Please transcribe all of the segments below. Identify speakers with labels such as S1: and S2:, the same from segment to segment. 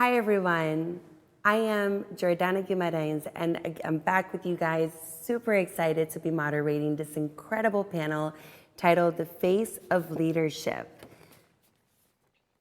S1: Hi, everyone. I am Jordana Guimarães, and I'm back with you guys. Super excited to be moderating this incredible panel titled The Face of Leadership,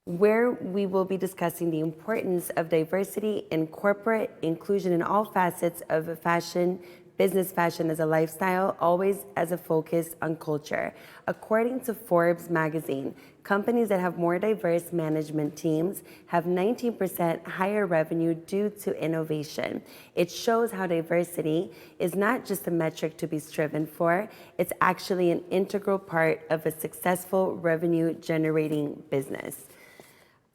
S1: where we will be discussing the importance of diversity and corporate inclusion in all facets of fashion, business fashion as a lifestyle, always as a focus on culture. According to Forbes magazine, companies that have more diverse management teams have 19% higher revenue due to innovation. It shows how diversity is not just a metric to be striven for, it's actually an integral part of a successful revenue generating business.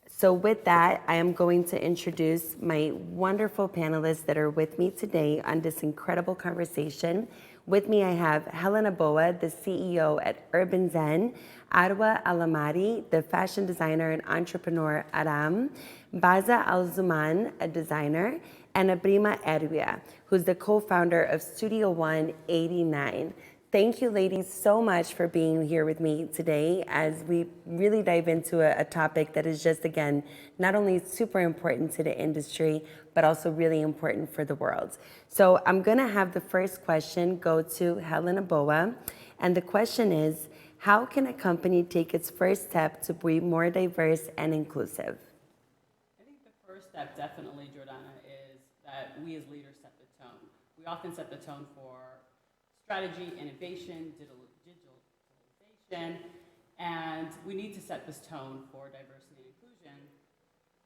S1: So with that, I am going to introduce my wonderful panelists that are with me today on this incredible conversation. With me, I have Helena Boa, the CEO at Urban Zen, Arwa Alamari, the fashion designer and entrepreneur Aram, Baza Al-Zuman, a designer, and Abrima Erwia, who's the co-founder of Studio 189. Thank you, ladies, so much for being here with me today as we really dive into a topic that is just, again, not only super important to the industry, but also really important for the world. So I'm going to have the first question go to Helena Boa. And the question is, how can a company take its first step to be more diverse and inclusive?
S2: I think the first step, definitely, Jordana, is that we as leaders set the tone. We often set the tone for strategy, innovation, digitalization, and we need to set this tone for diversity and inclusion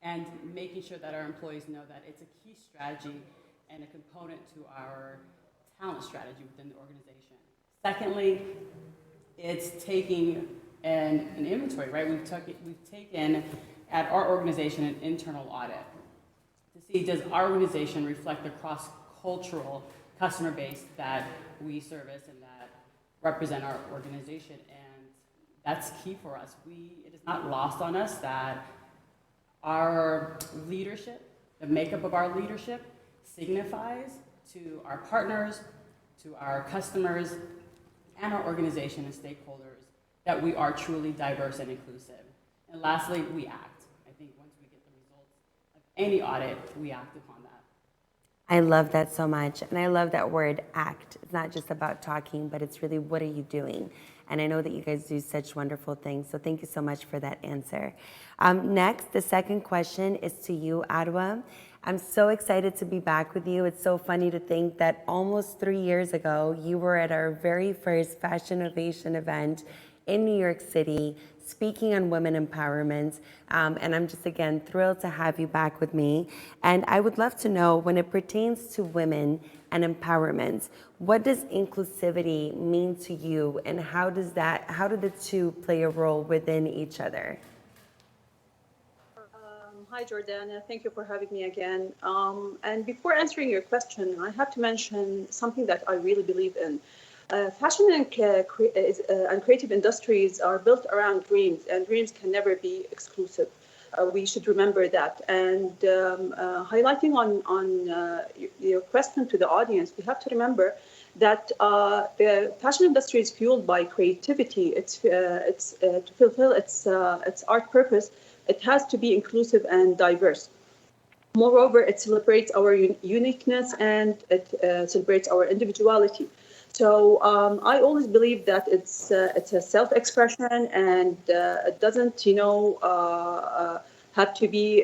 S2: and making sure that our employees know that it's a key strategy and a component to our talent strategy within the organization. Secondly, it's taking an inventory, right? We've taken at our organization an internal audit to see, does our organization reflect the cross-cultural customer base that we service and that represent our organization, and that's key for us. It is not lost on us that our leadership, the makeup of our leadership, signifies to our partners, to our customers, and our organization and stakeholders that we are truly diverse and inclusive. And lastly, we act. I think once we get the results of any audit, we act upon that.
S1: I love that so much. And I love that word act. It's not just about talking, but it's really what are you doing? And I know that you guys do such wonderful things. So thank you so much for that answer. Next, the second question is to you, Arwa. I'm so excited to be back with you. It's so funny to think that almost 3 years ago, you were at our very first Fashion Innovation event in New York City, speaking on women empowerment. And I'm just, again, thrilled to have you back with me. And I would love to know, when it pertains to women and empowerment, what does inclusivity mean to you, and how do the two play a role within each other?
S3: Hi, Jordana. Thank you for having me again. And before answering your question, I have to mention something that I really believe in. Fashion and creative industries are built around dreams, and dreams can never be exclusive. We should remember that. And highlighting on your question to the audience, we have to remember that the fashion industry is fueled by creativity. It's to fulfill its art purpose. It has to be inclusive and diverse. Moreover, it celebrates our uniqueness, and it celebrates our individuality. So I always believe that it's a self-expression, and it doesn't, have to be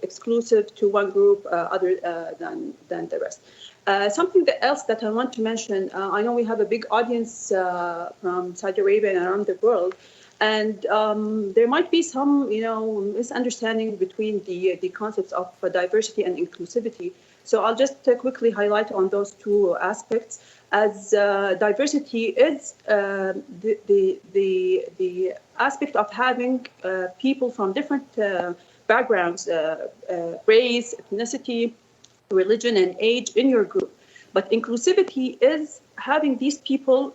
S3: exclusive to one group other than the rest. Something else that I want to mention, I know we have a big audience from Saudi Arabia and around the world, and there might be some, misunderstanding between the concepts of diversity and inclusivity. So I'll just quickly highlight on those two aspects, as diversity is the aspect of having people from different backgrounds, race, ethnicity, religion, and age in your group. But inclusivity is having these people,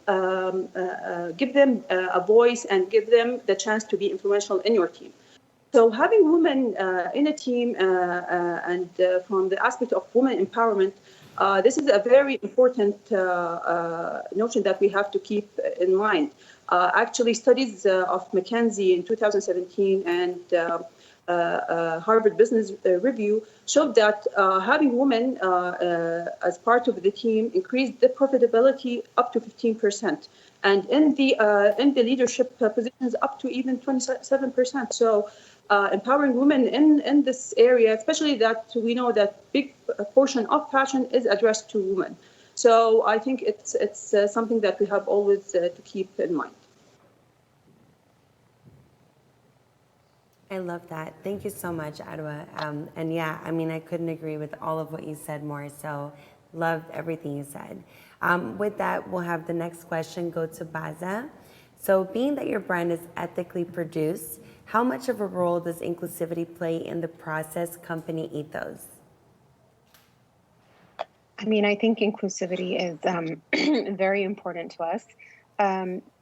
S3: give them a voice and give them the chance to be influential in your team. So having women in a team and from the aspect of women empowerment, this is a very important notion that we have to keep in mind. Actually, studies of McKinsey in 2017 and Harvard Business Review showed that having women as part of the team increased the profitability up to 15%, and in the leadership positions up to even 27%. So empowering women in this area, especially that we know that big portion of fashion is addressed to women. So I think it's something that we have always to keep in mind.
S1: I love that. Thank you so much, Adwa. And yeah, I mean, I couldn't agree with all of what you said more. So loved everything you said. With that, we'll have the next question go to Baza. So being that your brand is ethically produced, how much of a role does inclusivity play in the process company ethos?
S4: I mean, I think inclusivity is very important to us.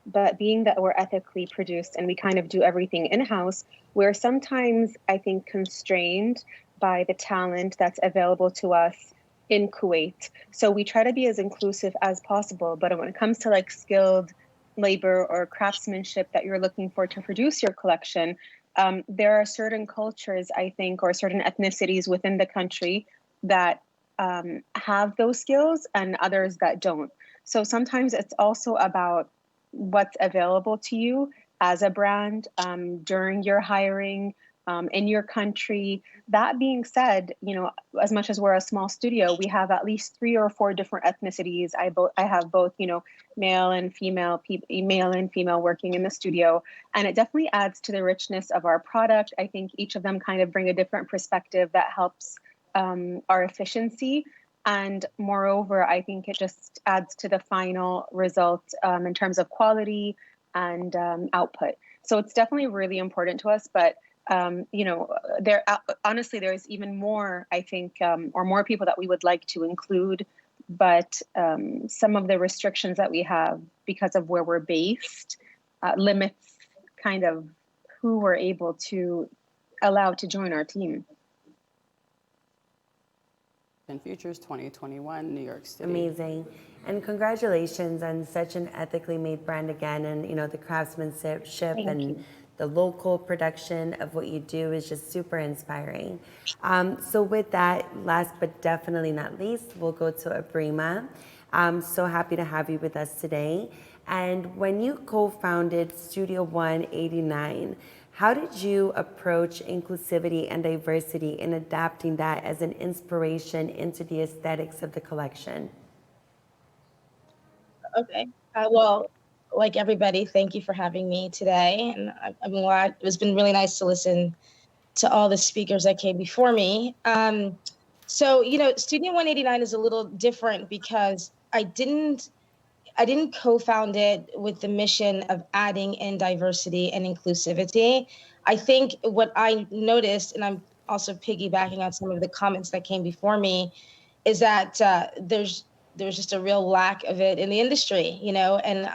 S4: But being that we're ethically produced and we kind of do everything in-house, we're sometimes, I think, constrained by the talent that's available to us in Kuwait. So we try to be as inclusive as possible. But when it comes to like skilled labor or craftsmanship that you're looking for to produce your collection, there are certain cultures, I think, or certain ethnicities within the country that have those skills and others that don't. So sometimes it's also about what's available to you as a brand during your hiring in your country. That being said, you know, as much as we're a small studio, we have at least 3 or 4 different ethnicities. I have both, you know, male and female working in the studio, and it definitely adds to the richness of our product. I think each of them kind of bring a different perspective that helps our efficiency. And moreover, I think it just adds to the final result in terms of quality and output. So it's definitely really important to us. But, you know, honestly, there's even more, I think, or more people that we would like to include. But some of the restrictions that we have because of where we're based limits kind of who we're able to allow to join our team.
S2: And Futures 2021, New York City.
S1: Amazing. And congratulations on such an ethically made brand again. And, you know, the craftsmanship and the local production of what you do is just super inspiring. So with that, last but definitely not least, we'll go to Abrima. I'm so happy to have you with us today. And when you co-founded Studio 189, how did you approach inclusivity and diversity in adapting that as an inspiration into the aesthetics of the collection?
S5: Okay. Well, like everybody, thank you for having me today. And I'm glad it's been really nice to listen to all the speakers that came before me. So, you know, Studio 189 is a little different because I didn't co-found it with the mission of adding in diversity and inclusivity. I think what I noticed, and I'm also piggybacking on some of the comments that came before me, is that there's just a real lack of it in the industry, you know. And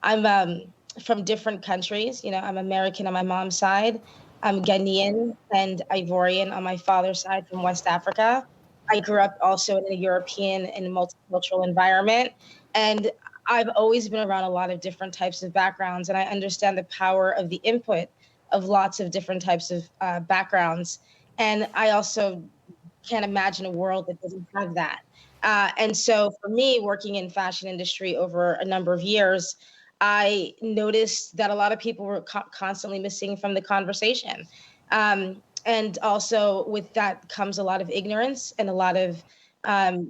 S5: I'm from different countries. You know, I'm American on my mom's side. I'm Ghanaian and Ivorian on my father's side from West Africa. I grew up also in a European and multicultural environment. And I've always been around a lot of different types of backgrounds, and I understand the power of the input of lots of different types of backgrounds. And I also can't imagine a world that doesn't have that. And so for me, working in fashion industry over a number of years, I noticed that a lot of people were constantly missing from the conversation. And also with that comes a lot of ignorance and a lot of,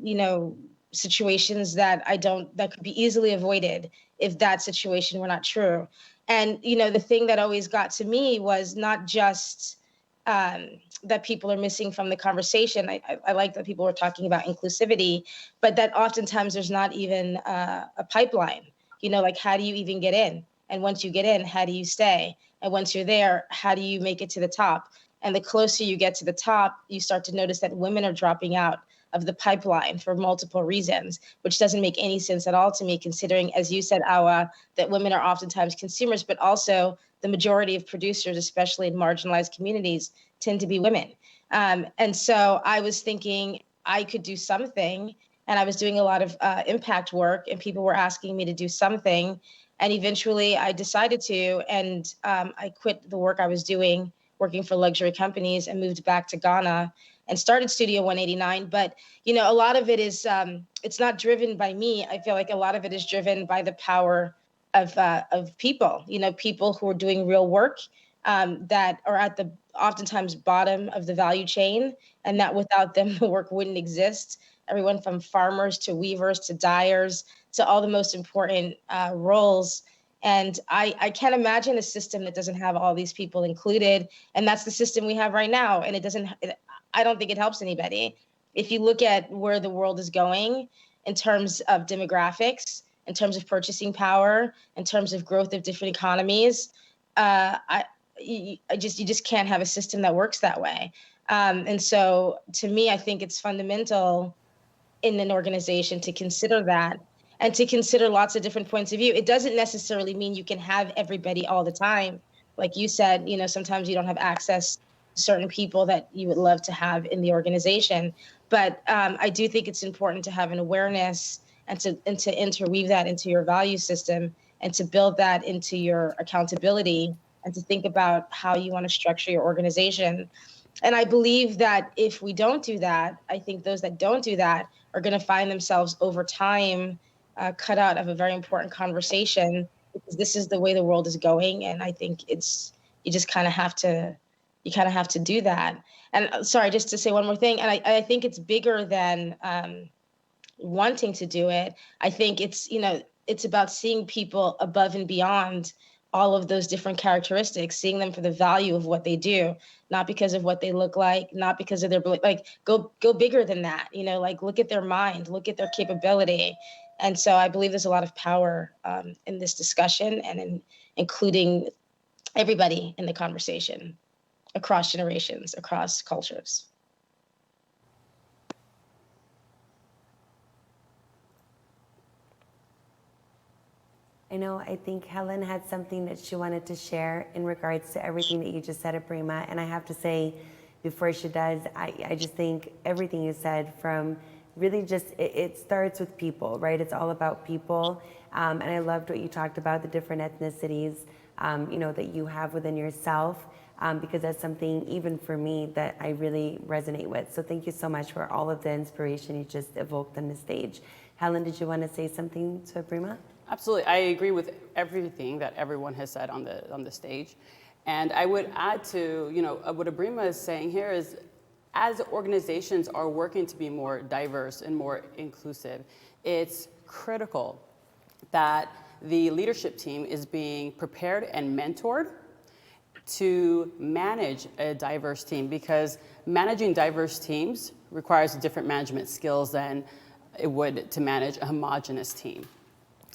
S5: you know, situations that that could be easily avoided if that situation were not true. And, you know, the thing that always got to me was not just that people are missing from the conversation. I like that people were talking about inclusivity, but that oftentimes there's not even a pipeline, you know, like how do you even get in? And once you get in, how do you stay? And once you're there, how do you make it to the top? And the closer you get to the top, you start to notice that women are dropping out of the pipeline for multiple reasons, which doesn't make any sense at all to me, considering, as you said, Awa, that women are oftentimes consumers, but also the majority of producers, especially in marginalized communities, tend to be women. And so I was thinking I could do something, and I was doing a lot of impact work, and people were asking me to do something. And eventually I decided to, and I quit the work I was doing working for luxury companies and moved back to Ghana and started Studio 189. But, a lot of it is, it's not driven by me. I feel like a lot of it is driven by the power of people, people who are doing real work, that are at the oftentimes bottom of the value chain, and that without them, the work wouldn't exist. Everyone from farmers to weavers to dyers to all the most important roles. And I can't imagine a system that doesn't have all these people included. And that's the system we have right now. And I don't think it helps anybody. If you look at where the world is going in terms of demographics, in terms of purchasing power, in terms of growth of different economies, you just can't have a system that works that way. And so to me, I think it's fundamental in an organization to consider that and to consider lots of different points of view. It doesn't necessarily mean you can have everybody all the time. Like you said, sometimes you don't have access to certain people that you would love to have in the organization. But I do think it's important to have an awareness and to interweave that into your value system and to build that into your accountability and to think about how you want to structure your organization. And I believe that if we don't do that, I think those that don't do that are going to find themselves over time cut out of a very important conversation, because this is the way the world is going. And I think you just kind of have to do that. And sorry, just to say one more thing. And I think it's bigger than wanting to do it. I think it's about seeing people above and beyond all of those different characteristics, seeing them for the value of what they do, not because of what they look like, not because of their belief. Like go bigger than that, like look at their mind, look at their capability. And so I believe there's a lot of power in this discussion and in including everybody in the conversation across generations, across cultures.
S1: I think Helen had something that she wanted to share in regards to everything that you just said, Aprima. And I have to say, before she does, I just think everything you said, from really just, it starts with people, right? It's all about people. And I loved what you talked about, the different ethnicities, that you have within yourself, because that's something, even for me, that I really resonate with. So thank you so much for all of the inspiration you just evoked on the stage. Helen, did you want to say something to Aprima?
S2: Absolutely, I agree with everything that everyone has said on the stage, and I would add to what Aprima is saying here is, as organizations are working to be more diverse and more inclusive, it's critical that the leadership team is being prepared and mentored to manage a diverse team, because managing diverse teams requires different management skills than it would to manage a homogenous team.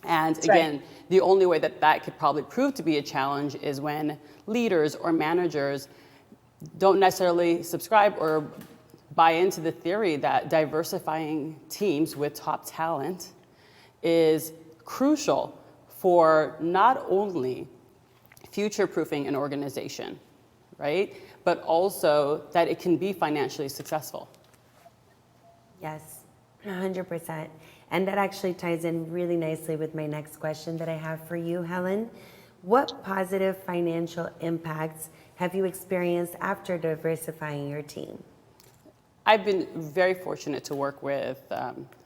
S2: And again, the only way that could probably prove to be a challenge is when leaders or managers don't necessarily subscribe or buy into the theory that diversifying teams with top talent is crucial for not only future-proofing an organization, right? But also that it can be financially successful.
S1: Yes, 100%. And that actually ties in really nicely with my next question that I have for you, Helen. What positive financial impacts have you experienced after diversifying your team?
S2: I've been very fortunate to work with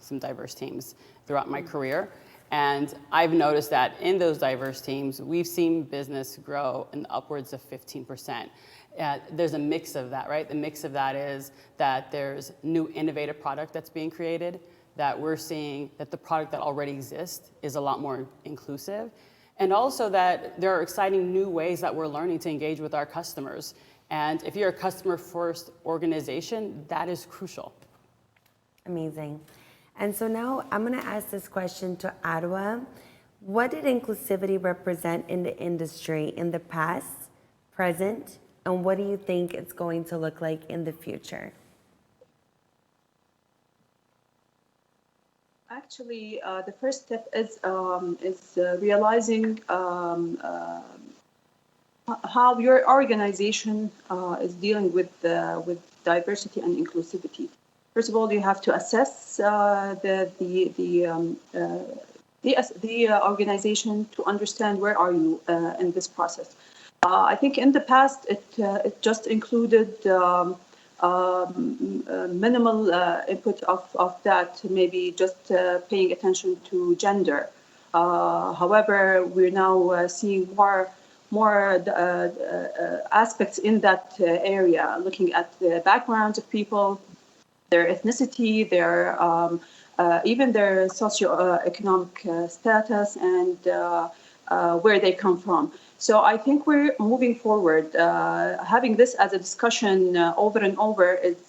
S2: some diverse teams throughout my career. And I've noticed that in those diverse teams, we've seen business grow in upwards of 15%. There's a mix of that, right? The mix of that is that there's new innovative product that's being created, that we're seeing that the product that already exists is a lot more inclusive, and also that there are exciting new ways that we're learning to engage with our customers. And if you're a customer-first organization, that is crucial.
S1: Amazing. And so now I'm going to ask this question to Adwa. What did inclusivity represent in the industry in the past, present, and what do you think it's going to look like in the future?
S3: Actually, the first step is realizing how your organization is dealing with diversity and inclusivity. First of all, you have to assess the organization to understand where are you in this process. I think in the past it just included minimal input of that, maybe just paying attention to gender. However, we're now seeing more aspects in that area, looking at the backgrounds of people, their ethnicity, their even their socioeconomic status, and where they come from. So I think we're moving forward. Having this as a discussion over and over is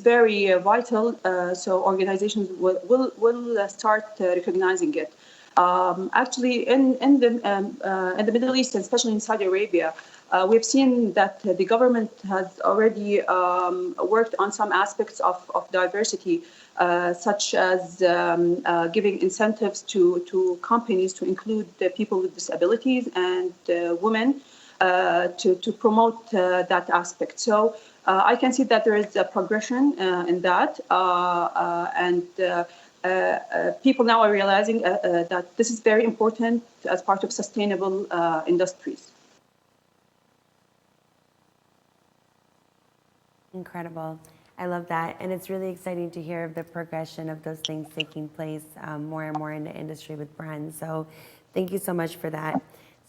S3: very vital. So organizations will start recognizing it. Actually, in the Middle East, especially in Saudi Arabia, we've seen that the government has already worked on some aspects of diversity, such as giving incentives to companies to include people with disabilities and women to promote that aspect. So I can see that there is a progression in that, and people now are realizing that this is very important as part of sustainable industries.
S1: Incredible. I love that. And it's really exciting to hear of the progression of those things taking place more and more in the industry with brands. So thank you so much for that.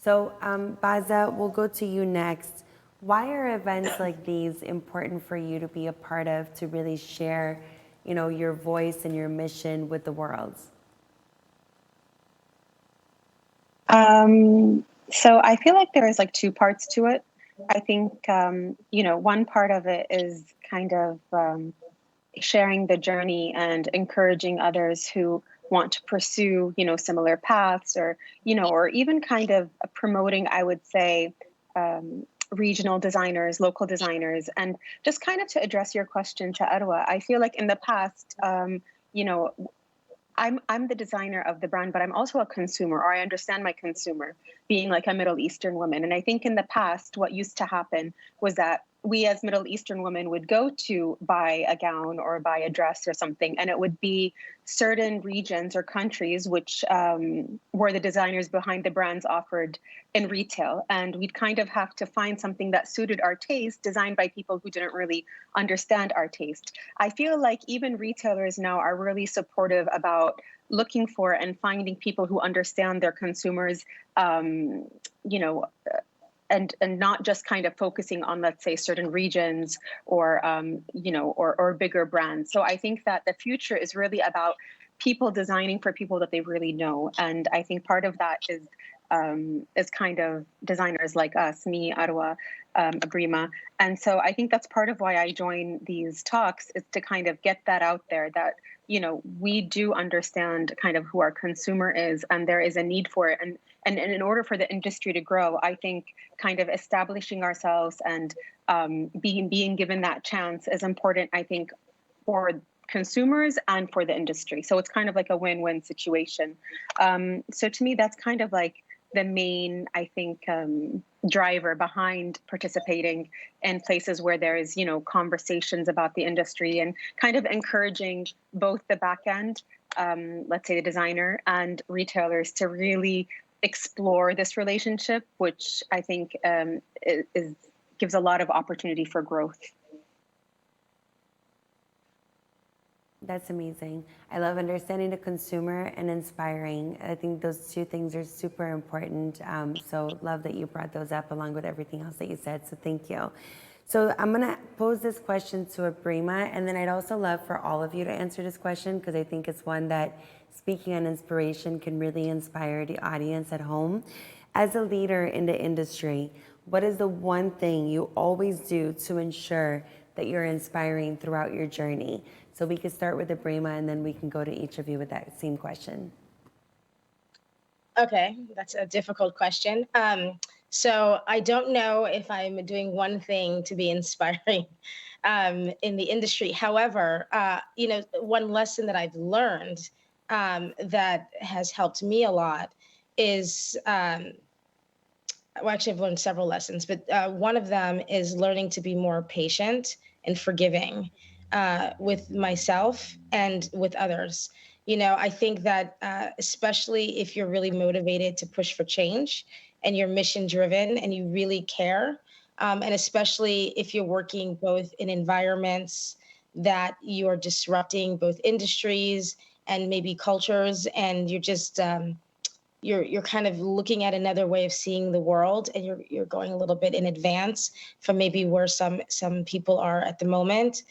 S1: So Baza, we'll go to you next. Why are events like these important for you to be a part of, to really share, your voice and your mission with the world?
S4: So I feel like there is like two parts to it. I think, one part of it is kind of sharing the journey and encouraging others who want to pursue, similar paths, or, or even kind of promoting, I would say, regional designers, local designers. And just kind of to address your question to Arwa, I feel like in the past, I'm the designer of the brand, but I'm also a consumer, or I understand my consumer, being like a Middle Eastern woman. And I think in the past, what used to happen was that we as Middle Eastern women would go to buy a gown or buy a dress or something, and it would be certain regions or countries which were the designers behind the brands offered in retail. And we'd kind of have to find something that suited our taste, designed by people who didn't really understand our taste. I feel like even retailers now are really supportive about looking for and finding people who understand their consumers, you know, and not just kind of focusing on, let's say, certain regions or or bigger brands. So I think that the future is really about people designing for people that they really know, and I think part of that is kind of designers like us, me, Arwa, Abrima. And so I think that's part of why I join these talks, is to kind of get that out there, that we do understand kind of who our consumer is, and there is a need for it. And in order for the industry to grow, I think kind of establishing ourselves and being given that chance is important, I think, for consumers and for the industry. So it's kind of like a win-win situation. So to me, that's kind of like the main, I think, driver behind participating in places where there is, conversations about the industry, and kind of encouraging both the back end, let's say the designer, and retailers to really explore this relationship, which I think gives a lot of opportunity for growth.
S1: That's amazing. I love understanding the consumer and inspiring. I think those two things are super important. So love that you brought those up along with everything else that you said. So thank you. So I'm going to pose this question to Abrima, and then I'd also love for all of you to answer this question, because I think it's one that, speaking on inspiration, can really inspire the audience at home. As a leader in the industry, what is the one thing you always do to ensure that you're inspiring throughout your journey? So we could start with Abrima, and then we can go to each of you with that same question.
S5: Okay, that's a difficult question. So I don't know if I'm doing one thing to be inspiring in the industry. However, one lesson that I've learned that has helped me a lot is, well, actually, I've learned several lessons, but one of them is learning to be more patient and forgiving with myself and with others. I think that especially if you're really motivated to push for change, and you're mission driven and you really care. And especially if you're working both in environments that you are disrupting both industries and maybe cultures, and you're just you're kind of looking at another way of seeing the world, and you're going a little bit in advance from maybe where some people are at the moment.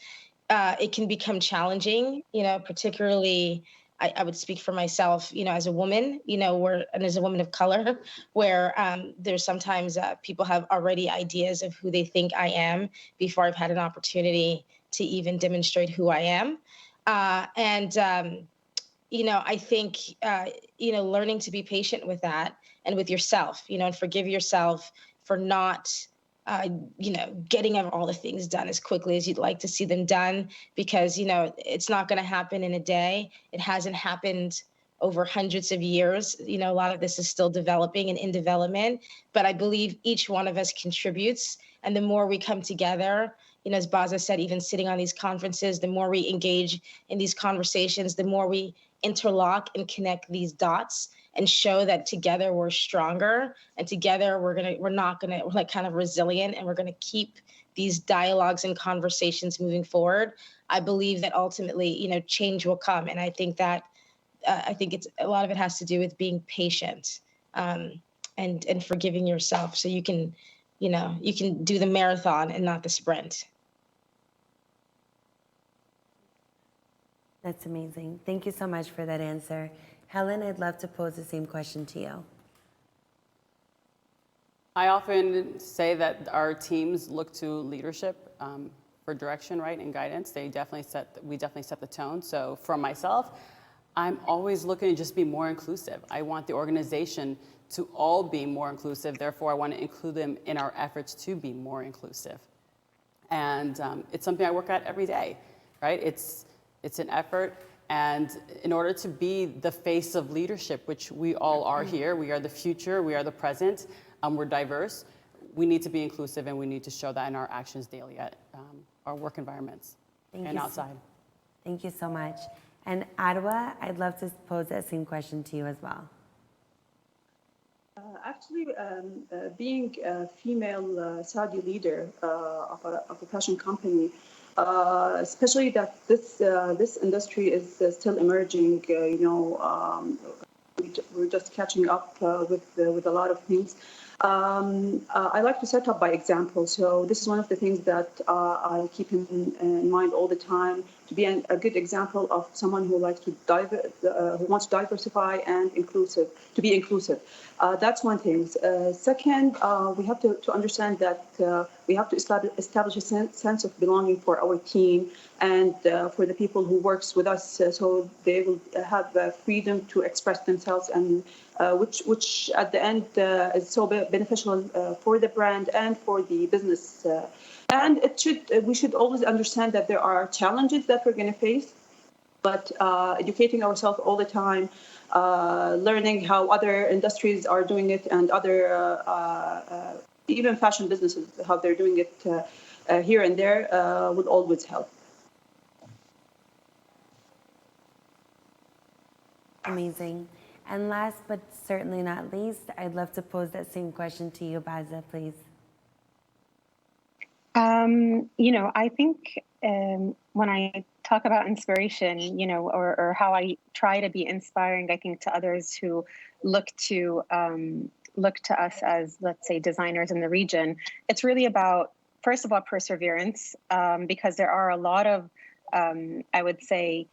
S5: It can become challenging, particularly I would speak for myself, as a woman, and as a woman of color, where there's sometimes people have already ideas of who they think I am before I've had an opportunity to even demonstrate who I am. And I think, learning to be patient with that and with yourself, and forgive yourself for not, getting all the things done as quickly as you'd like to see them done, because, it's not going to happen in a day. It hasn't happened over hundreds of years. A lot of this is still developing and in development, but I believe each one of us contributes. And the more we come together, as Baza said, even sitting on these conferences, the more we engage in these conversations, the more we interlock and connect these dots and show that together we're stronger, and together we're like kind of resilient, and we're gonna keep these dialogues and conversations moving forward. I believe that ultimately, change will come, and I think that I think it's a lot of it has to do with being patient, and forgiving yourself, so you can do the marathon and not the sprint.
S1: That's amazing. Thank you so much for that answer. Helen, I'd love to pose the same question to you.
S2: I often say that our teams look to leadership for direction, right, and guidance. We definitely set the tone. So for myself, I'm always looking to just be more inclusive. I want the organization to all be more inclusive. Therefore, I want to include them in our efforts to be more inclusive. And it's something I work at every day, right? It's an effort, and in order to be the face of leadership, which we all are here, we are the future, we are the present, we're diverse, we need to be inclusive, and we need to show that in our actions daily at our work environments and outside.
S1: Thank you so much. And Adwa, I'd love to pose that same question to you as well.
S3: Actually, being a female Saudi leader of a fashion company, especially that this industry is still emerging. We're just catching up with a lot of things. I like to set up by example. So this is one of the things that I keep in mind all the time, to be a good example of someone who likes to who wants to diversify and to be inclusive. That's one thing. Second, we have to understand that we have to establish a sense of belonging for our team and for the people who works with us, so they will have freedom to express themselves, and which at the end is so beneficial for the brand and for the business. And we should always understand that there are challenges that we're going to face, but educating ourselves all the time, learning how other industries are doing it, and other even fashion businesses, how they're doing it here and there, would always help.
S1: Amazing. And last but certainly not least, I'd love to pose that same question to you, Baza, please.
S4: I think when I talk about inspiration, or how I try to be inspiring, I think, to others who look to us as, let's say, designers in the region, it's really about, first of all, perseverance, because there are a lot of, I would say,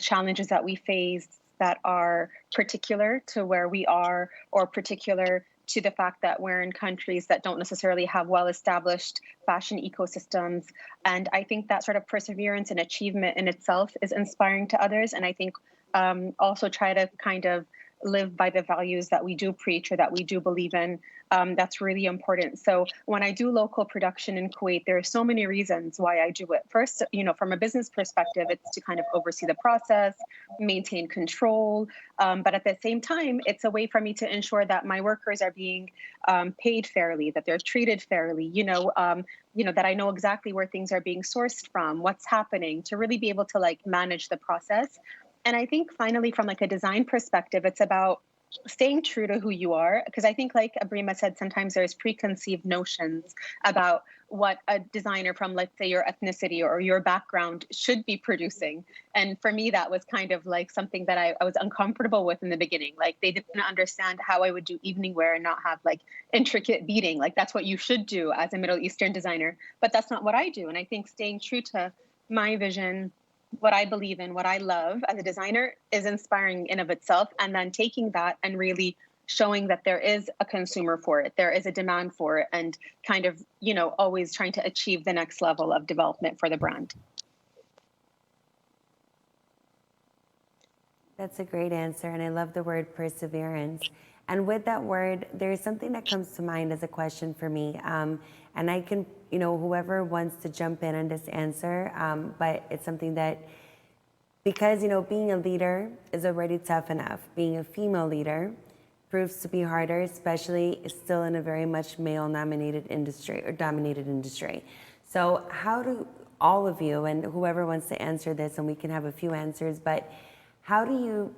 S4: challenges that we face that are particular to where we are, or particular to the fact that we're in countries that don't necessarily have well-established fashion ecosystems. And I think that sort of perseverance and achievement in itself is inspiring to others. And I think also try to kind of live by the values that we do preach or that we do believe in. That's really important. So when I do local production in Kuwait, there are so many reasons why I do it. First, from a business perspective, it's to kind of oversee the process, maintain control. But at the same time, it's a way for me to ensure that my workers are being paid fairly, that they're treated fairly, that I know exactly where things are being sourced from, what's happening, to really be able to manage the process. And I think finally, from a design perspective, it's about staying true to who you are, because I think, like Abrima said, sometimes there's preconceived notions about what a designer from, let's say, your ethnicity or your background should be producing. And for me, that was kind of like something that I was uncomfortable with in the beginning. Like, they didn't understand how I would do evening wear and not have like intricate beading. Like, that's what you should do as a Middle Eastern designer, but that's not what I do. And I think staying true to my vision, what I believe in, what I love as a designer, is inspiring in of itself. And then taking that and really showing that there is a consumer for it, there is a demand for it, and kind of, always trying to achieve the next level of development for the brand.
S1: That's a great answer, and I love the word perseverance. And with that word, there's something that comes to mind as a question for me. And I can, whoever wants to jump in on this answer, but it's something that, because, being a leader is already tough enough. Being a female leader proves to be harder, especially still in a very much male-dominated industry. So how do all of you, and whoever wants to answer this, and we can have a few answers, but how do you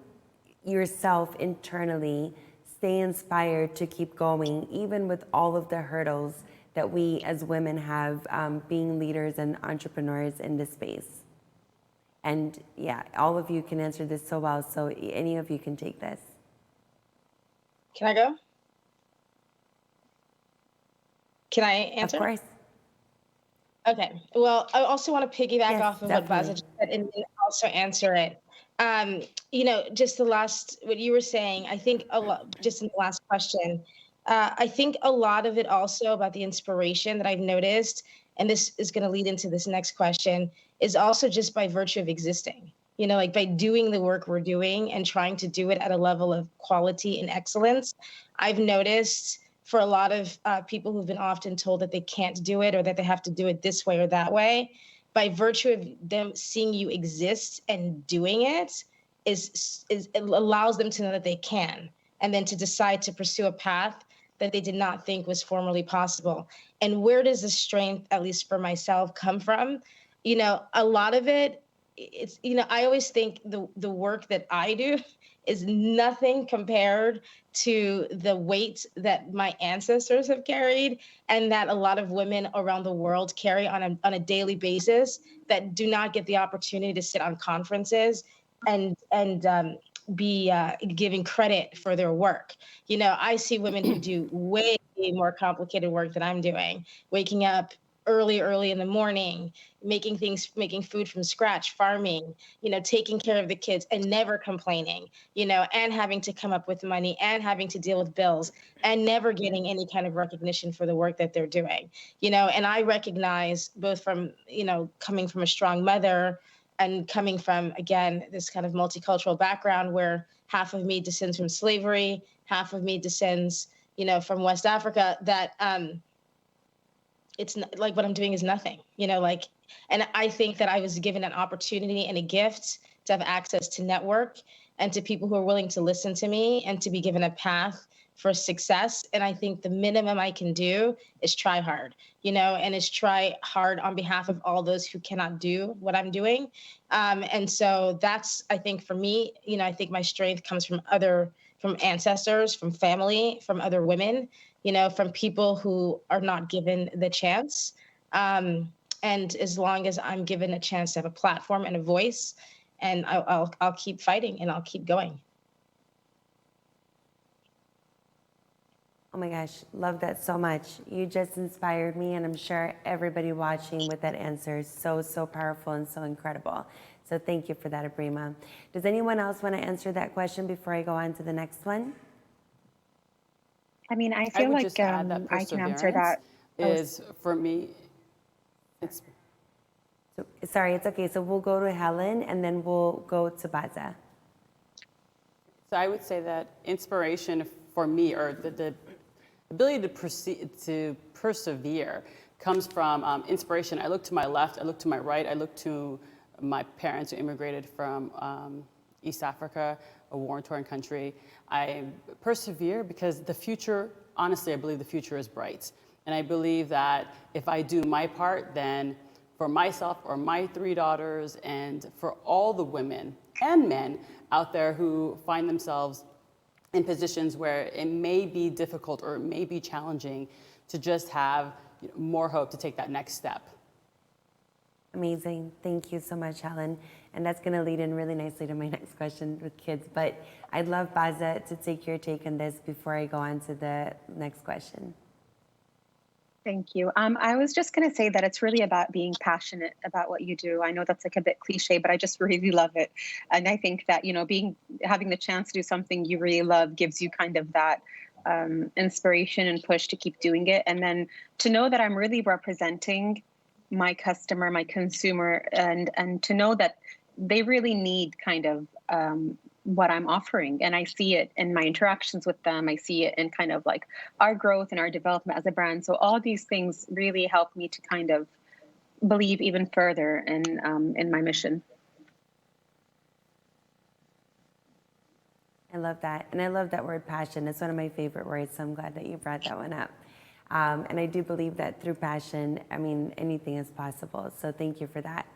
S1: yourself internally stay inspired to keep going, even with all of the hurdles that we as women have being leaders and entrepreneurs in this space? And yeah, all of you can answer this so well, so any of you can take this.
S5: Can I go? Can I answer?
S1: Of course.
S5: Okay. Well, I also want to piggyback
S1: Yes,
S5: off of
S1: definitely.
S5: what Baza said and also answer it. Just what you were saying, I think a lot, just in the last question, I think a lot of it also about the inspiration that I've noticed, and this is going to lead into this next question, is also just by virtue of existing. Like by doing the work we're doing and trying to do it at a level of quality and excellence, I've noticed for a lot of people who've been often told that they can't do it or that they have to do it this way or that way, by virtue of them seeing you exist and doing it, it allows them to know that they can, and then to decide to pursue a path that they did not think was formerly possible. And where does the strength, at least for myself, come from? A lot of it, I always think the work that I do is nothing compared to the weight that my ancestors have carried and that a lot of women around the world carry on a daily basis that do not get the opportunity to sit on conferences and be giving credit for their work. I see women who do way more complicated work than I'm doing, waking up early in the morning, making food from scratch, farming, taking care of the kids and never complaining, and having to come up with money and having to deal with bills and never getting any kind of recognition for the work that they're doing, and I recognize both from, coming from a strong mother and coming from, again, this kind of multicultural background where half of me descends from slavery, half of me descends, from West Africa, that, it's not, like what I'm doing is nothing, and I think that I was given an opportunity and a gift to have access to network and to people who are willing to listen to me and to be given a path for success. And I think the minimum I can do is try hard, and is try hard on behalf of all those who cannot do what I'm doing. And so that's, I think for me, I think my strength comes from ancestors, from family, from other women, from people who are not given the chance. And as long as I'm given a chance to have a platform and a voice, and I'll keep fighting and I'll keep going.
S1: Oh my gosh, love that so much. You just inspired me, and I'm sure everybody watching with that answer is so, so powerful and so incredible. So thank you for that, Abrima. Does anyone else want to answer that question before I go on to the next one?
S4: I mean, I feel like
S2: just add that
S4: I can answer that.
S2: Is for me,
S1: Sorry, it's okay. So we'll go to Helen, and then we'll go to Baza.
S2: So I would say that inspiration for me, or the ability to persevere, comes from inspiration. I look to my left, I look to my right, I look to my parents who immigrated from East Africa, a war-torn country. I persevere because the future, honestly, I believe the future is bright. And I believe that if I do my part, then for myself or my 3 daughters and for all the women and men out there who find themselves in positions where it may be difficult or it may be challenging to just have more hope to take that next step.
S1: Amazing. Thank you so much, Helen. And that's going to lead in really nicely to my next question with kids. But I'd love, Baza, to take your take on this before I go on to the next question.
S4: Thank you. I was just going to say that it's really about being passionate about what you do. I know that's like a bit cliche, but I just really love it. And I think that, having the chance to do something you really love gives you kind of that inspiration and push to keep doing it. And then to know that I'm really representing my customer, my consumer, and to know that they really need kind of what I'm offering. And I see it in my interactions with them. I see it in kind of like our growth and our development as a brand. So all these things really help me to kind of believe even further in my mission.
S1: I love that. And I love that word passion. It's one of my favorite words, so I'm glad that you brought that one up. And I do believe that through passion, anything is possible. So thank you for that.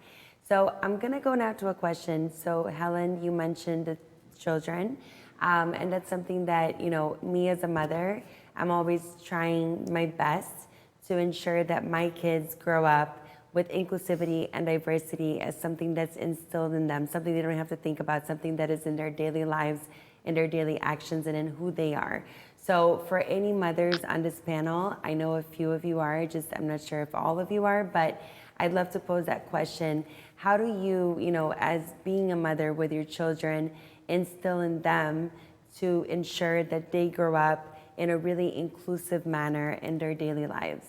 S1: So I'm going to go now to a question. So Helen, you mentioned the children, and that's something that, me as a mother, I'm always trying my best to ensure that my kids grow up with inclusivity and diversity as something that's instilled in them, something they don't have to think about, something that is in their daily lives, in their daily actions, and in who they are. So for any mothers on this panel, I know a few of you are, I'm not sure if all of you are, but I'd love to pose that question. How do you, as being a mother with your children, instill in them to ensure that they grow up in a really inclusive manner in their daily lives?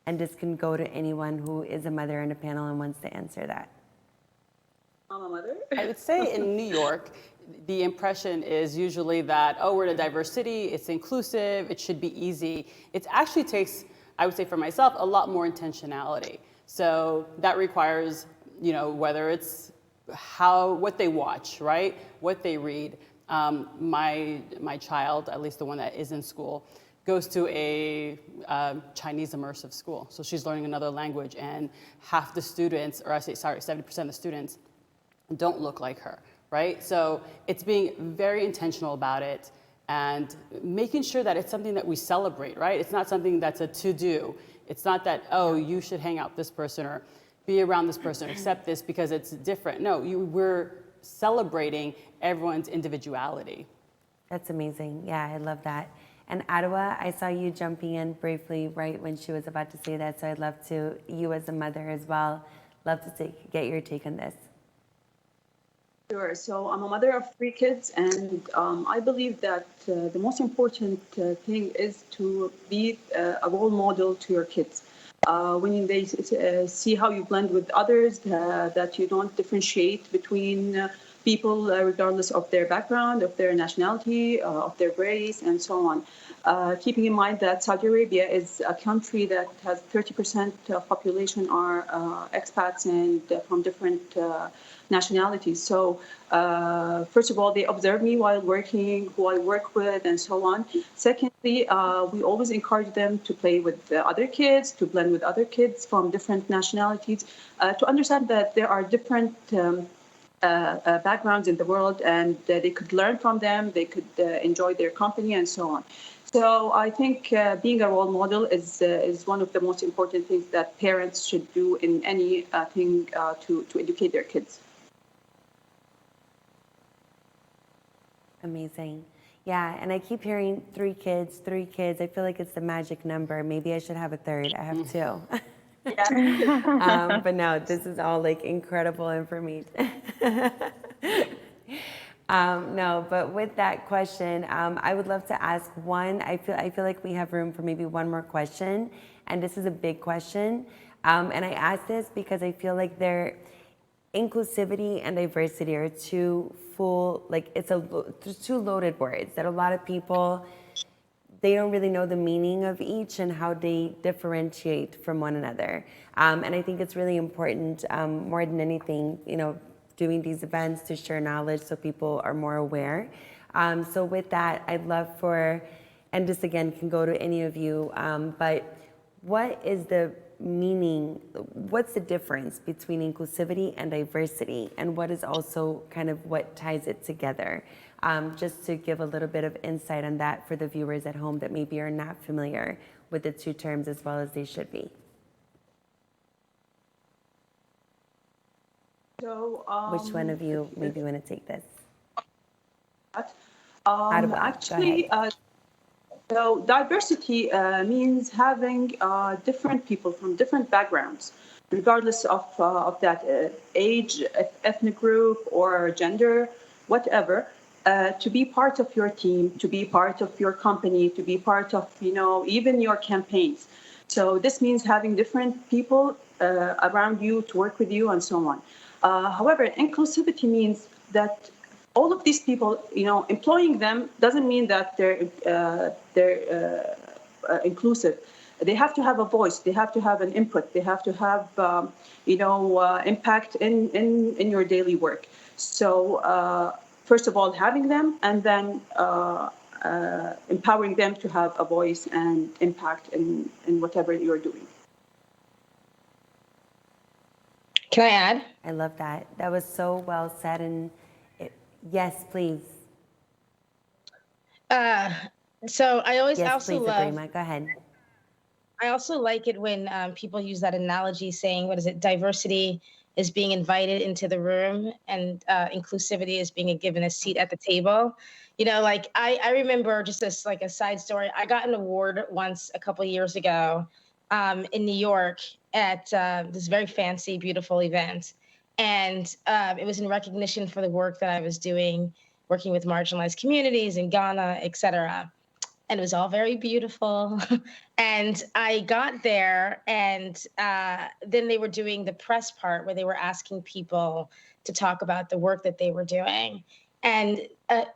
S1: And this can go to anyone who is a mother in a panel and wants to answer that.
S3: I'm a mother.
S2: I would say in New York, the impression is usually that, we're in a diverse city, it's inclusive, it should be easy. It actually takes, I would say for myself, a lot more intentionality. So that requires, whether it's what they watch, right? What they read. My child, at least the one that is in school, goes to a Chinese immersive school. So she's learning another language, and half the students, 70% of the students don't look like her, right? So it's being very intentional about it and making sure that it's something that we celebrate, right? It's not something that's a to-do. It's not that, you should hang out with this person or be around this person or accept this because it's different. No, we're celebrating everyone's individuality.
S1: That's amazing. Yeah, I love that. And Adwa, I saw you jumping in briefly right when she was about to say that, so I'd love to, you as a mother as well, love to get your take on this.
S3: Sure. So I'm a mother of 3 kids, and I believe that the most important thing is to be a role model to your kids. When they see how you blend with others, that you don't differentiate between people regardless of their background, of their nationality, of their race, and so on. Keeping in mind that Saudi Arabia is a country that has 30% of population are expats and from different nationalities. So first of all, they observe me while working, who I work with, and so on. Secondly, we always encourage them to play with other kids, to blend with other kids from different nationalities, to understand that there are different backgrounds in the world, and they could learn from them, they could enjoy their company, and so on. So I think being a role model is one of the most important things that parents should do in any thing to educate their kids.
S1: Amazing. Yeah, and I keep hearing 3 kids. I feel like it's the magic number. Maybe I should have a 3rd. I have 2.
S3: Yeah.
S1: But no, this is all like incredible information. No, but with that question, I would love to ask one. I feel like we have room for maybe one more question, and this is a big question. And I ask this because I feel like inclusivity and diversity are two loaded words that a lot of people, they don't really know the meaning of each and how they differentiate from one another. And I think it's really important, more than anything, doing these events to share knowledge so people are more aware. So with that, I'd love and this again can go to any of you, but what is the meaning, what's the difference between inclusivity and diversity, and what is also kind of what ties it together? Just to give a little bit of insight on that for the viewers at home that maybe are not familiar with the two terms as well as they should be.
S3: So,
S1: Which one of you maybe want to take this? Go
S3: actually,
S1: ahead.
S3: so diversity means having different people from different backgrounds, regardless of that age, ethnic group, or gender, whatever, to be part of your team, to be part of your company, to be part of, even your campaigns. So this means having different people around you to work with you and so on. However, inclusivity means that all of these people, employing them doesn't mean that they're inclusive. They have to have a voice. They have to have an input. They have to have, impact in your daily work. So first of all, having them, and then empowering them to have a voice and impact in whatever you're doing.
S5: Can I add?
S1: I love that. That was so well said. And yes, please.
S5: So I always
S1: Yes,
S5: also
S1: please,
S5: love.
S1: Abrima. Go ahead.
S5: I also like it when people use that analogy, saying, "What is it? Diversity is being invited into the room, and inclusivity is being given a seat at the table." Like I remember, just as like a side story, I got an award once a couple of years ago in New York at this very fancy, beautiful event, and it was in recognition for the work that I was doing, working with marginalized communities in Ghana, et cetera. And it was all very beautiful. And I got there, and then they were doing the press part where they were asking people to talk about the work that they were doing. And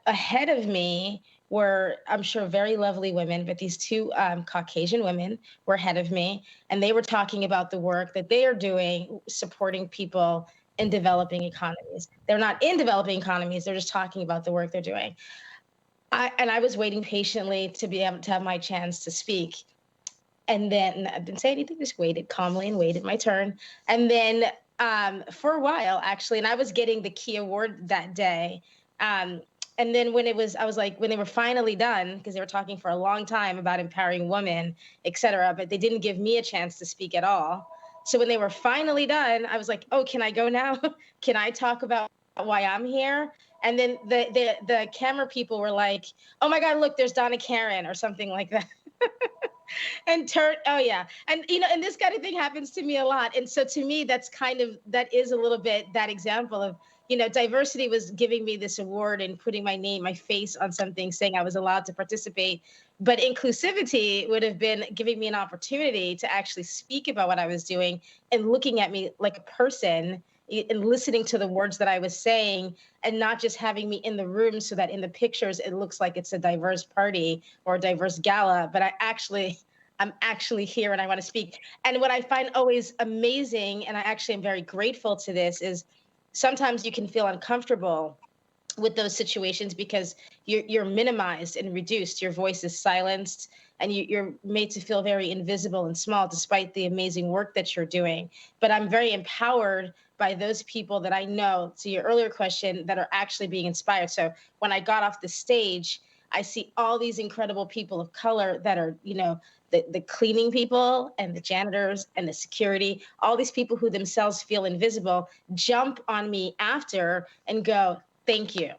S5: ahead of me were, I'm sure, very lovely women, but these two Caucasian women were ahead of me, and they were talking about the work that they are doing, supporting people in developing economies. They're not in developing economies, they're just talking about the work they're doing. I was waiting patiently to be able to have my chance to speak. And then I didn't say anything, just waited calmly and waited my turn. And then for a while, actually, and I was getting the key award that day. And then I was like, when they were finally done, because they were talking for a long time about empowering women, et cetera, but they didn't give me a chance to speak at all. So when they were finally done, I was like, oh, can I go now? Can I talk about why I'm here? And then the camera people were like, oh my God, look, there's Donna Karen or something like that. And oh yeah. And and this kind of thing happens to me a lot. And so to me, that is a little bit that example of, diversity was giving me this award and putting my face on something, saying I was allowed to participate. But inclusivity would have been giving me an opportunity to actually speak about what I was doing and looking at me like a person and listening to the words that I was saying, and not just having me in the room so that in the pictures it looks like it's a diverse party or a diverse gala, but I'm actually here and I want to speak. And what I find always amazing, and I actually am very grateful to this, is sometimes you can feel uncomfortable with those situations because you're minimized and reduced. Your voice is silenced, and you're made to feel very invisible and small, despite the amazing work that you're doing. But I'm very empowered by those people that I know, to your earlier question, that are actually being inspired. So when I got off the stage, I see all these incredible people of color that are, the cleaning people and the janitors and the security, all these people who themselves feel invisible, jump on me after and go, thank you.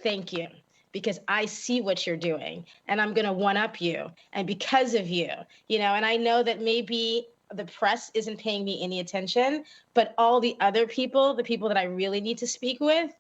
S5: Thank you. Because I see what you're doing and I'm going to one up you. And because of you, and I know that maybe the press isn't paying me any attention, but all the other people, the people that I really need to speak with,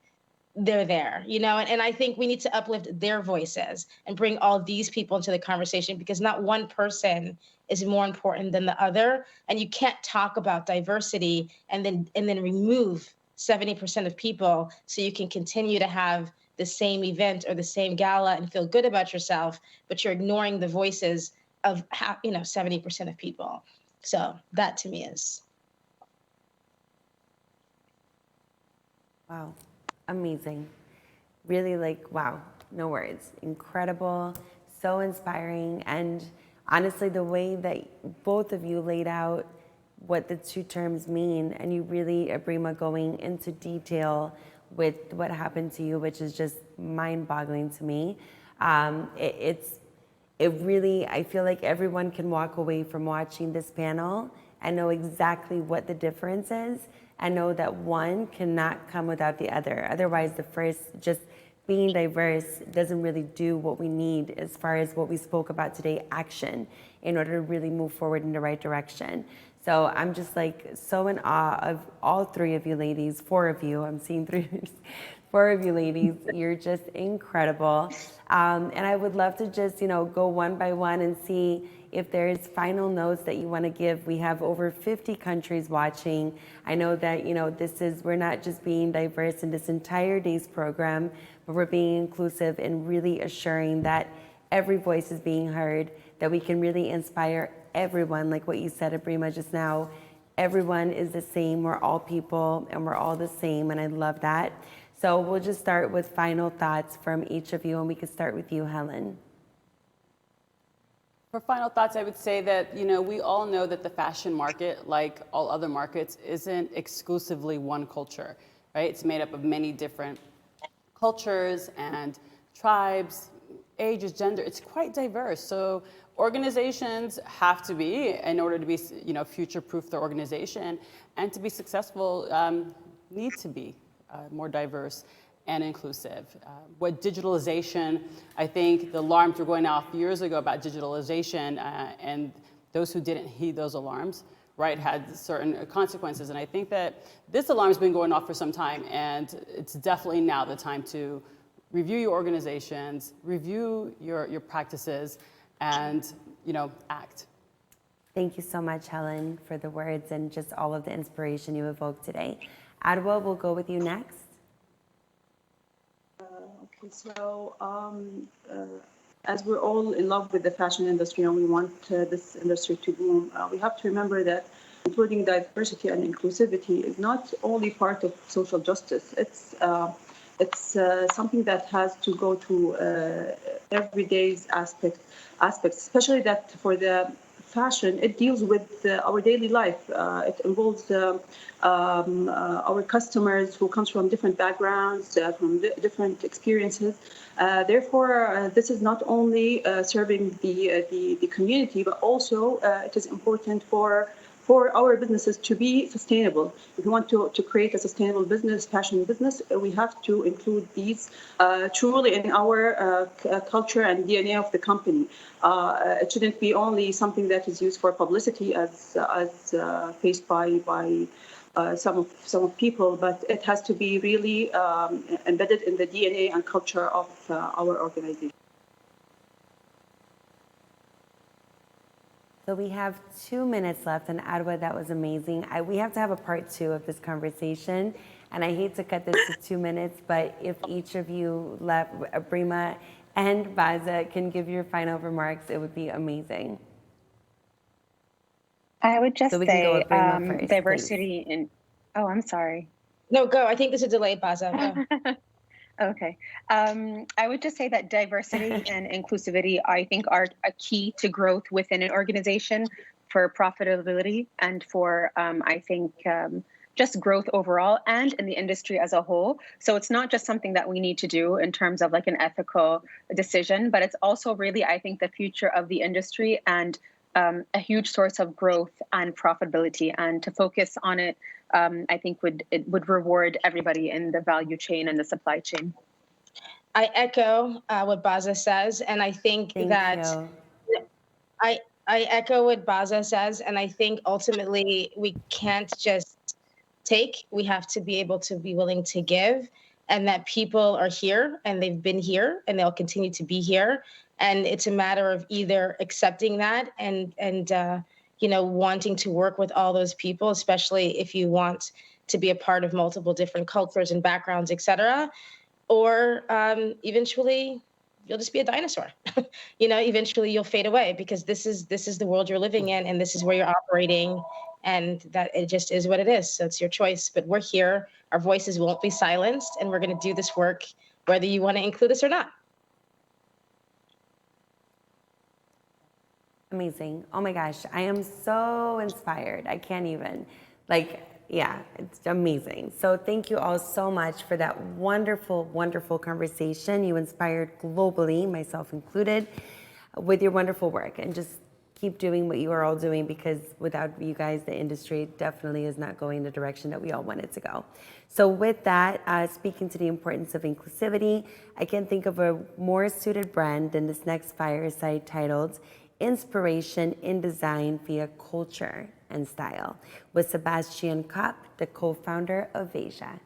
S5: they're there, and I think we need to uplift their voices and bring all these people into the conversation, because not one person is more important than the other. And you can't talk about diversity and then remove 70% of people so you can continue to have the same event or the same gala and feel good about yourself, but you're ignoring the voices of 70% of people. So that to me is.
S1: Wow. Amazing. Really, wow, no words. Incredible, so inspiring. And honestly, the way that both of you laid out what the two terms mean, and you really, Abrima, going into detail with what happened to you, which is just mind-boggling to me. It really, I feel like everyone can walk away from watching this panel and know exactly what the difference is, and know that one cannot come without the other. Otherwise, the first, just being diverse, doesn't really do what we need as far as what we spoke about today, action, in order to really move forward in the right direction. So I'm just like so in awe of all three of you ladies, four of you, I'm seeing three, four of you ladies, you're just incredible. And I would love to just, go one by one and see if there's final notes that you want to give. We have over 50 countries watching. I know that, we're not just being diverse in this entire day's program, but we're being inclusive and really assuring that every voice is being heard, that we can really inspire everyone, like what you said, Abrima, just now. Everyone is the same. We're all people and we're all the same, and I love that. So we'll just start with final thoughts from each of you, and we could start with you, Helen.
S2: For final thoughts, I would say that, we all know that the fashion market, like all other markets, isn't exclusively one culture, right? It's made up of many different cultures and tribes, ages, gender. It's quite diverse. So organizations have to be, in order to be, future-proof their organization, and to be successful, need to be more diverse and inclusive. What digitalization, I think the alarms were going off years ago about digitalization, and those who didn't heed those alarms, right, had certain consequences. And I think that this alarm has been going off for some time, and it's definitely now the time to review your organizations, review your practices, and act.
S1: Thank you so much, Helen, for the words and just all of the inspiration you evoked today. Adwa, we'll go with you next.
S3: Okay, so as we're all in love with the fashion industry and we want this industry to boom, we have to remember that including diversity and inclusivity is not only part of social justice. It's something that has to go to everyday's aspects, especially that for the fashion, it deals with our daily life. It involves our customers who comes from different backgrounds, from different experiences. Therefore, this is not only serving the community, but also it is important for our businesses to be sustainable. If we want to create a sustainable business, fashion business, we have to include these truly in our culture and DNA of the company. It shouldn't be only something that is used for publicity as faced by some of people, but it has to be really embedded in the DNA and culture of our organization.
S1: So we have 2 minutes left, and Adwa, that was amazing. We have to have a part 2 of this conversation, and I hate to cut this to 2 minutes, but if each of you, Abrima and Baza, can give your final remarks, it would be amazing.
S4: I would just say
S1: first,
S4: diversity in. Oh, I'm sorry.
S5: No, go. I think there's a delay, Baza. Go.
S4: Okay. I would just say that diversity and inclusivity, I think, are a key to growth within an organization for profitability and for, I think, just growth overall and in the industry as a whole. So it's not just something that we need to do in terms of like an ethical decision, but it's also really, I think, the future of the industry and a huge source of growth and profitability. And to focus on it, I think it would reward everybody in the value chain and the supply chain.
S5: I echo what Baza says, and I think I echo what Baza says, and I think ultimately we can't just take, we have to be able to be willing to give, and that people are here and they've been here and they'll continue to be here. And it's a matter of either accepting that and wanting to work with all those people, especially if you want to be a part of multiple different cultures and backgrounds, et cetera, or eventually you'll just be a dinosaur. Eventually you'll fade away because this is the world you're living in and this is where you're operating, and that it just is what it is. So it's your choice, but we're here. Our voices won't be silenced, and we're going to do this work whether you want to include us or not.
S1: Amazing. Oh my gosh, I am so inspired. I can't even. Yeah, it's amazing. So thank you all so much for that wonderful, wonderful conversation. You inspired globally, myself included, with your wonderful work. And just keep doing what you are all doing, because without you guys, the industry definitely is not going the direction that we all want it to go. So with that, speaking to the importance of inclusivity, I can't think of a more suited brand than this next fireside titled Inspiration in Design via Culture and Style with Sebastian Kopp, the co-founder of Veja.